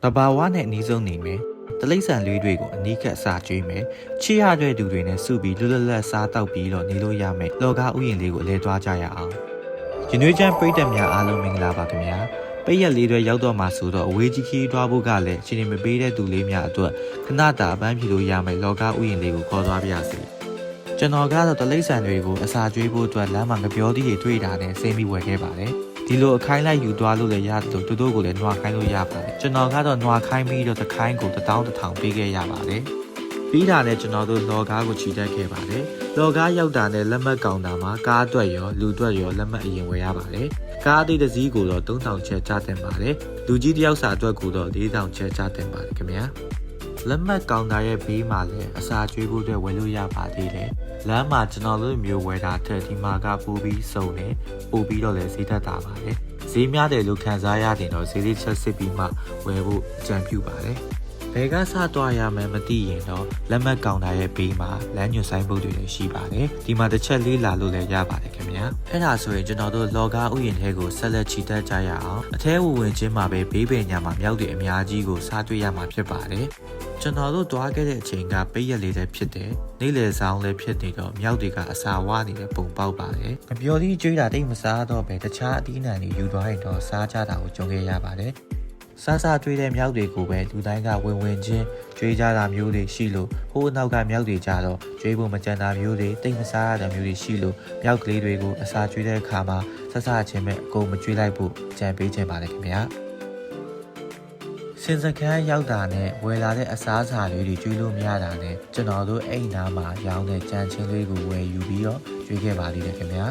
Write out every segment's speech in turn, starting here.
တဘာဝနဲ့အနည်းဆုံးနေမယ်တလိษံလေးတွေကိုအနီးကပ်အစာကျွေးမယ်ချစ်ရတဲ့သူတွေနဲ့စုပြီးလွတ်လပ်လပ်စားတောက်ပြီးတော့နေလို့ရမယ်လောကဥယျာဉ်လေးကိုအလဲသွားကြရအောင်ရင်းနှွေးချမ်းပရိသတ်များအားလုံးမင်္ဂလာပါခင်ဗျာပိတ်ရက်လေးတွေရောက်တော့မှဆိုတော့အဝေးကြီးခီးသွားဖို့ကလည်းအချိန်မပေးတဲ့သူလေးများအတွက်ခဏတာအပန်းဖြေလို့ရမယ်လောကဥယျာဉ်လေးကိုခေါ်သွားပြရစီကျွန်တော်ကတော့တလိษံတွေကိုအစာကျွေးဖို့အတွက်လမ်းမှာငပြောသီးတွေတွေ့တာနဲ့စိတ်မိဝယ်ခဲ့ပါတယ်ဒီလိုအခိုင်းလိုက်ယူသွားလို့လည်းရတယ်သူတို့ကိုလည်းနှွားခိုင်းလို့ရပါတယ်ကျွန်တော်ကတော့နှွားခိုင်းပြီးတော့တခိုင်းကို1000ပေးခဲ့ရပါတယ်ပြီးတာနဲ့ကျွန်တော်တို့လောကားကိုချီတက်ခဲ့ပါတယ်လောကားရောက်တာနဲ့လက်မှတ်ကောင်တာမှာကားအတွက်ရောလူအတွက်ရောလက်မှတ်အရင်ဝယ်ရပါတယ်ကားအသေးတစ်စီးကိုတော့3000ချက်ကျတင်ပါတယ်လူကြီးတယောက်စာအတွက်ကိုတော့4000ချက်ကျတင်ပါတယ်ခင်ဗျာလက်မှတ်ကောင်တာရဲ့ဘေးမှာလည်းအစာကျွေးဖို့အတွက်ဝယ်လို့ရပါသေးတယ်လမ်းမှာကျွန်တော်တို့မျိုးဝယ်တာထက်ဒီမှာကပိုပြီးစုံတယ်ပိုပြီးတော့လည်းဈေးသက်သာပါတယ်ဈေးများတယ်လို့ခံစားရတဲ့တော့ဈေးလေးချက်စစ်ပြီးမှဝယ်ဖို့ကြံပြုပါတယ်ဘယ်ကစသွားရမယ်မသိရင်တော့လက်မှတ်ကောင်တာရဲ့ဘေးမှာလမ်းညွှန်ဆိုင်ပုတ်တွေလည်းရှိပါတယ်ဒီမှာတစ်ချက်လေးလာလို့လည်းရပါတယ်ခင်ဗျာအဲ့ဒါဆိုရင်ကျွန်တော်တို့လောကားဥယျာဉ်ထဲကိုဆက်လက်ချီတက်ကြရအောင်အထဲဝင်ချင်းမှာပဲဘေးပင်ညာမှာမြောက်တွေအများကြီးကိုစားတွေ့ရမှာဖြစ်ပါတယ်ကျွန်တော်တို့တွားခဲ့တဲ့အချိန်ကပိတ်ရက်လေးလည်းဖြစ်တယ်နေ့လယ်ဆောင်လည်းဖြစ်နေတော့မြောက်တွေကအစာဝနေတဲ့ပုံပေါက်ပါတယ်ငပြောသီးကျွေးတာတိတ်မစားတော့ပဲတခြားအသီးနှံတွေယူသွားရင်တော့စားကြတာကိုကြုံခဲ့ရပါတယ်စားစားကျွေးတဲ့မြောက်တွေကိုပဲလူတိုင်းကဝင်ချင်းကျွေးကြတာမျိုးတွေရှိလို့ဟိုးအနောက်ကမြောက်တွေကြတော့ကျွေးဖို့မကြံတာမျိုးတွေတိတ်မစားရတဲ့မျိုးတွေရှိလို့မြောက်ကလေးတွေကိုအစာကျွေးတဲ့အခါမှာဆဆချင်းမဲ့အကုန်မကျွေးလိုက်ဖို့ကြံပေးခြင်းပါတယ်ခင်ဗျာစင်စခန်းရောက်တာနဲ့ဝယ်လာတဲ့အစားအစာလေးတွေကျွေးလို့မရတာနဲ့ကျွန်တော်တို့အိမ်သားမှာရောင်းတဲ့ကြံချင်းလေးကိုဝယ်ယူပြီးတော့ကျွေးခဲ့ပါလိမ့်မယ်ခင်ဗျာ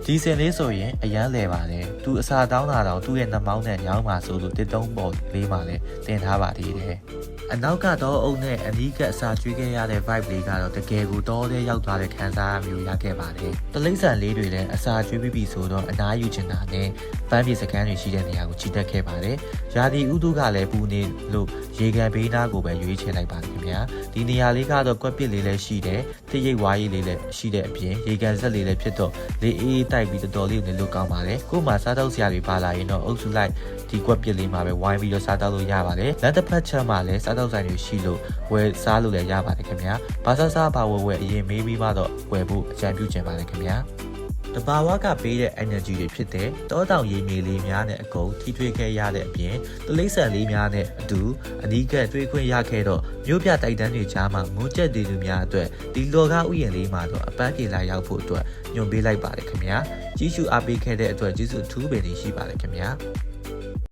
ဒီစင်လေးဆိုရင်အရန်လဲပါတယ်သူအစာတောင်းတာတော့သူ့ရဲ့နှမောင်းနဲ့ညောင်းမှာဆိုလို့တစ်သုံးပေါ်လေးမှာလည်းတင်ထားပါသေးတယ်အနောက်ကတော့အုံနဲ့အနီးကအစာကျွေးခဲ့ရတဲ့ vibe လေးကတော့တကယ်ကိုတောထဲရောက်သွားတဲ့ခံစားမျိုးရခဲ့ပါတယ်တလိษံလေးတွေလည်းအစာကျွေးပြီးပြီဆိုတော့အနားယူချင်တာနဲ့ပန်းပြေစကန်တွေရှိတဲ့နေရာကိုချီတက်ခဲ့ပါတယ်ရာသီဥတုကလည်းပူနေလို့ရေကန်ဘေးနားကိုပဲရွေးချယ်လိုက်ပါတယ်ခင်ဗျာဒီနေရာလေးကတော့ကွက်ပစ်လေးလည်းရှိတယ်တစ်ရိပ်ဝါးကြီးလေးလည်းရှိတဲ့အပြင်ရေကန်ဆက်လေးလည်းဖြစ်တော့လေအေးတိုက်ပြီးတော်တော်လေးနေလို့ကောင်းပါတယ်ကို့မှာစားတော့စရာတွေပါလာရင်တော့အုပ်စုလိုက်ဒီကွက်ပစ်လေးမှာပဲဝိုင်းပြီးတော့စားတော့လို့ရပါတယ်လက်တစ်ဖက်ချက်မှာလည်းစားတော့ဆိုင်တွေရှိလို့ဝယ်စားလို့လည်းရပါတယ်ခင်ဗျာဘာစားဘာဝယ်အရင်မေးပြီးမှတော့ဝယ်ဖို့အကြံပြုချင်ပါတယ်ခင်ဗျာတဘာဝကပေးတဲ့ energy တွေဖြစ်တဲ့တောတောင်ရေမြေလေးများနဲ့အကုန်ထိထွေးခဲ့ရတဲ့အပြင်တလိษံလေးများနဲ့အတူအနီးကပ်တွေ့ခွင့်ရခဲ့တော့မြို့ပြတိုက်တန်းတွေကြားမှာငုံကျက်တည်သူများအတွက်ဒီလောကဥယျာဉ်လေးမှာတော့အပန်းပြေလာရောက်ဖို့အတွက်ညွှန်ပေးလိုက်ပါတယ်ခင်ဗျာကြီးစုအားပေးခဲ့တဲ့အတွက်ကျေးဇူးအထူးပင်ရှိပါတယ်ခင်ဗျာ